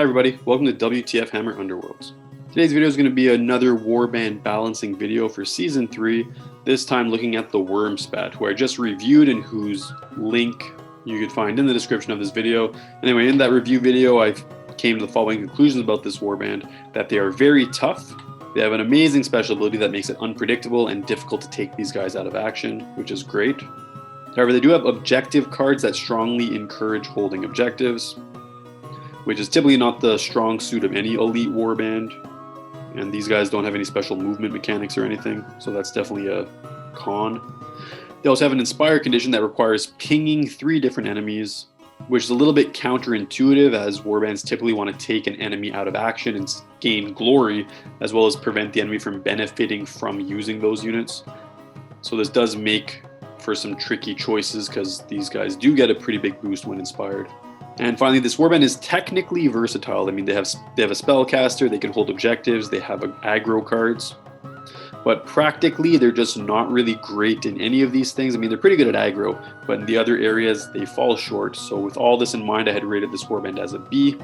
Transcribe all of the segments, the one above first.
Hi everybody, welcome to WTF Hammer Underworlds. Today's video is going to be another warband balancing video for Season 3, this time looking at the Wurmspat, who I just reviewed and whose link you could find in the description of this video. Anyway, in that review video I came to the following conclusions about this warband: that they are very tough, they have an amazing special ability that makes it unpredictable and difficult to take these guys out of action, which is great. However, they do have objective cards that strongly encourage holding objectives, which is typically not the strong suit of any elite warband, and these guys don't have any special movement mechanics or anything, so that's definitely a con. They also have an Inspire condition that requires pinging 3 different enemies, which is a little bit counterintuitive, as warbands typically want to take an enemy out of action and gain glory, as well as prevent the enemy from benefiting from using those units. So this does make for some tricky choices, because these guys do get a pretty big boost when inspired. And finally, this warband is technically versatile. I mean, they have a spellcaster, they can hold objectives, they have aggro cards, but practically they're just not really great in any of these things. I mean, they're pretty good at aggro, but in the other areas they fall short. So with all this in mind, I had rated this warband as a B.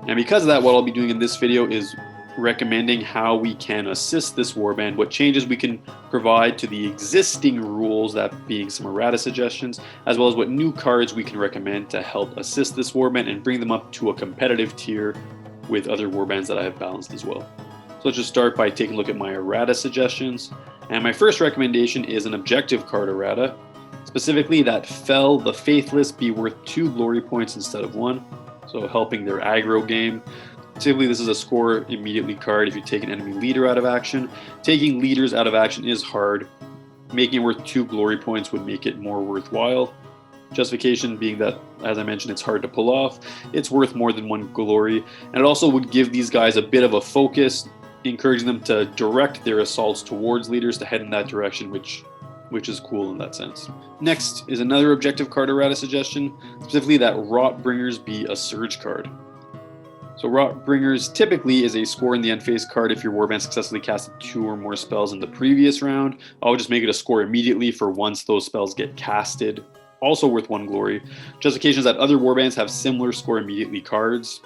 And because of that, what I'll be doing in this video is recommending how we can assist this warband, what changes we can provide to the existing rules, that being some errata suggestions, as well as what new cards we can recommend to help assist this warband and bring them up to a competitive tier with other warbands that I have balanced as well. So let's just start by taking a look at my errata suggestions. And my first recommendation is an objective card errata, specifically that Fell the Faithless be worth 2 glory points instead of 1, so helping their aggro game. Typically, this is a score immediately card if you take an enemy leader out of action. Taking leaders out of action is hard. Making it worth 2 glory points would make it more worthwhile. Justification being that, as I mentioned, it's hard to pull off. It's worth more than 1 glory, and it also would give these guys a bit of a focus, encouraging them to direct their assaults towards leaders to head in that direction, which is cool in that sense. Next is another objective card errata suggestion, specifically that Rotbringers be a surge card. So Rotbringers typically is a score in the end phase card if your warband successfully casted 2 or more spells in the previous round. I'll just make it a score immediately for once those spells get casted, also worth 1 glory. Justification is that other warbands have similar score immediately cards,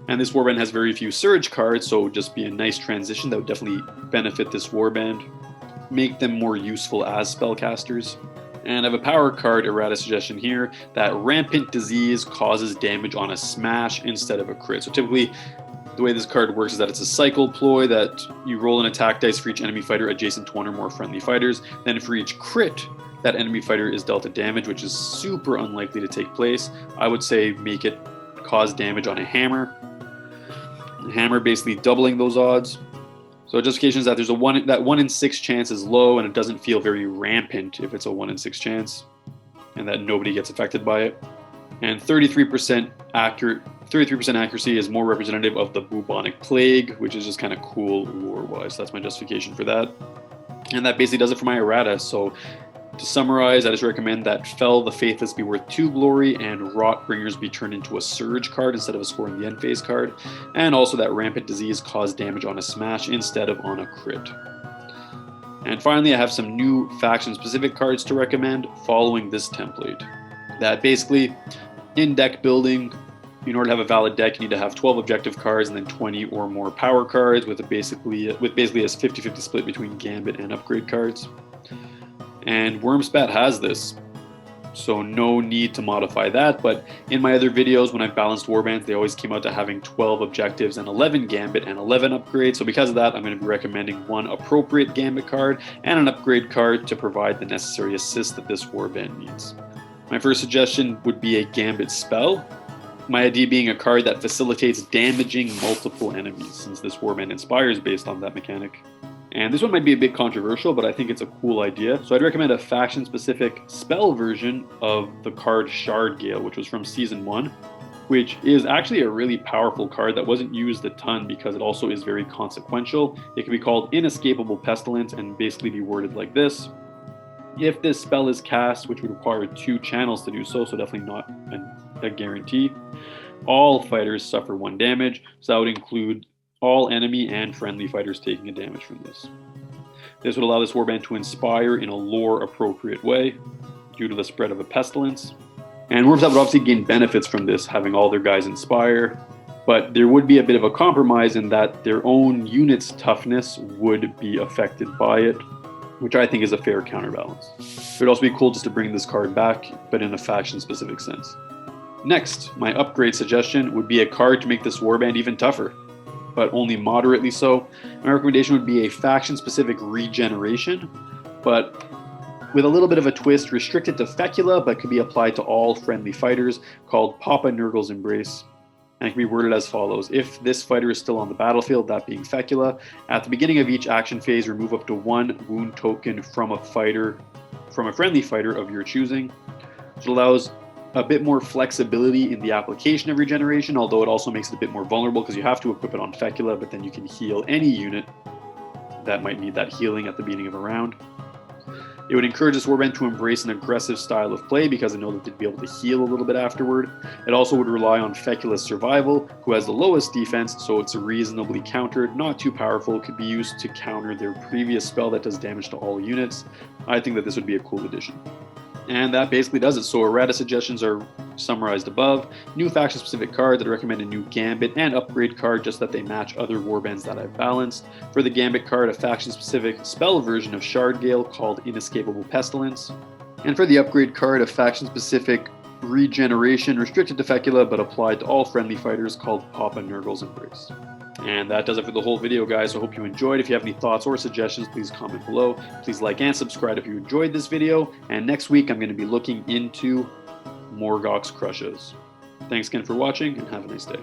and this warband has very few surge cards, so it would just be a nice transition that would definitely benefit this warband, make them more useful as spellcasters. And I have a power card errata suggestion here, that Rampant Disease causes damage on a smash instead of a crit. So typically, the way this card works is that it's a cycle ploy that you roll an attack dice for each enemy fighter adjacent to 1 or more friendly fighters. Then for each crit, that enemy fighter is dealt a damage, which is super unlikely to take place. I would say make it cause damage on a hammer. The hammer basically doubling those odds. So justification is that there's that 1 in 6 chance is low, and it doesn't feel very rampant if it's a 1 in 6 chance, and that nobody gets affected by it. And 33% accuracy is more representative of the bubonic plague, which is just kind of cool lore-wise. That's my justification for that. And that basically does it for my errata. So to summarize, I just recommend that Fell the Faithless be worth 2 glory and Rotbringers be turned into a surge card instead of a score in the end phase card, and also that Rampant Disease cause damage on a smash instead of on a crit. And finally, I have some new faction-specific cards to recommend following this template. That basically, in deck building, in order to have a valid deck, you need to have 12 objective cards and then 20 or more power cards with basically a 50-50 split between Gambit and upgrade cards. And Wurmspat has this, so no need to modify that. But in my other videos, when I balanced warbands, they always came out to having 12 objectives and 11 Gambit and 11 upgrades. So because of that, I'm going to be recommending 1 appropriate Gambit card and an upgrade card to provide the necessary assist that this warband needs. My first suggestion would be a Gambit spell. My idea being a card that facilitates damaging multiple enemies, since this warband inspires based on that mechanic. And this one might be a bit controversial, but I think it's a cool idea. So I'd recommend a faction-specific spell version of the card Shard Gale, which was from Season 1, which is actually a really powerful card that wasn't used a ton because it also is very consequential. It can be called Inescapable Pestilence and basically be worded like this. If this spell is cast, which would require 2 channels to do so, so definitely not a guarantee, all fighters suffer 1 damage, so that would include all enemy and friendly fighters taking a damage from this. This would allow this warband to inspire in a lore-appropriate way due to the spread of a pestilence. And Wurmspat would obviously gain benefits from this, having all their guys inspire, but there would be a bit of a compromise in that their own unit's toughness would be affected by it, which I think is a fair counterbalance. It would also be cool just to bring this card back, but in a faction-specific sense. Next, my upgrade suggestion would be a card to make this warband even tougher, but only moderately so. My recommendation would be a faction-specific regeneration, but with a little bit of a twist, restricted to Fecula, but could be applied to all friendly fighters, called Papa Nurgle's Embrace. And it can be worded as follows. If this fighter is still on the battlefield, that being Fecula, at the beginning of each action phase, remove up to 1 wound token from a friendly fighter of your choosing, which allows a bit more flexibility in the application of regeneration, although it also makes it a bit more vulnerable because you have to equip it on Fecula, but then you can heal any unit that might need that healing at the beginning of a round. It would encourage this warband to embrace an aggressive style of play because I know that they'd be able to heal a little bit afterward. It also would rely on Fecula's survival, who has the lowest defense, so it's reasonably countered, not too powerful, could be used to counter their previous spell that does damage to all units. I think that this would be a cool addition. And that basically does it. So errata suggestions are summarized above. New faction-specific card that I recommend a new Gambit and upgrade card just that they match other warbands that I've balanced. For the Gambit card, a faction-specific spell version of Shardgale called Inescapable Pestilence. And for the upgrade card, a faction-specific regeneration restricted to Fecula but applied to all friendly fighters called Papa Nurgle's Embrace. And that does it for the whole video, guys. So I hope you enjoyed. If you have any thoughts or suggestions, please comment below. Please like and subscribe if you enjoyed this video. And next week, I'm going to be looking into Morgoth's Crushes. Thanks again for watching, and have a nice day.